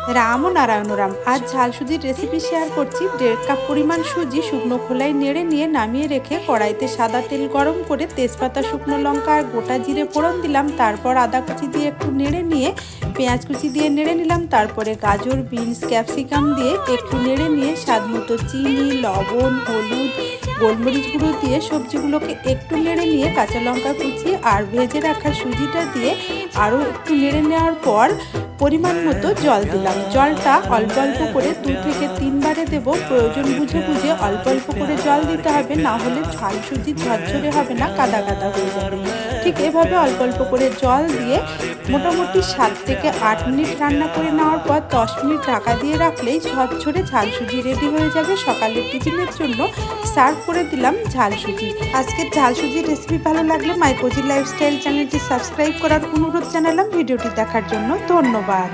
রাম ও নারায়ণ রাম। আজ ঝাল সুজির রেসিপি শেয়ার করছি। 1.5 কাপ পরিমাণ সুজি শুকনো খোলায় নেড়ে নিয়ে নামিয়ে রেখে কড়াইতে সাদা তেল গরম করে তেজপাতা, শুকনো লঙ্কা আর গোটা জিরে ফোড়ন দিলাম। তারপর আদা কুচি দিয়ে একটু নেড়ে নিয়ে পেঁয়াজ কুচি দিয়ে নেড়ে নিলাম। তারপরে গাজর, বিনস, ক্যাপসিকাম দিয়ে একটু নেড়ে নিয়ে স্বাদ মতো চিনি, লবণ, হলুদ, গোলমরিচ গুঁড়ো দিয়ে সবজিগুলোকে একটু নেড়ে নিয়ে কাঁচা লঙ্কা কুচি আর ভেজে রাখা সুজিটা দিয়ে আরও একটু নেড়ে নেওয়ার পর পরিমাণ মতো জল দিলাম। জলটা অল্প অল্প করে 2 থেকে 3 বারে দেব। প্রয়োজন বুঝে বুঝে অল্প অল্প করে জল দিতে হবে, না হলে ঝাল সুজি ঝরঝরে হবে না, কাদা কাদা হয়ে যাবে। ঠিক এভাবে অল্প অল্প করে জল দিয়ে মোটামুটি 7 থেকে 8 মিনিট রান্না করে নেওয়ার পর 10 মিনিট ঢাকা দিয়ে রাখলেই ঝরঝরে ঝাল সুজি রেডি হয়ে যাবে। সকালের টিফিনের জন্য সার্ভ করে দিলাম ঝাল সুজি। আজকের ঝাল সুজির রেসিপি ভালো লাগলে মাই কোজি লাইফস্টাইল চ্যানেলটি সাবস্ক্রাইব করার অনুরোধ জানালাম। ভিডিওটি দেখার জন্য ধন্যবাদ।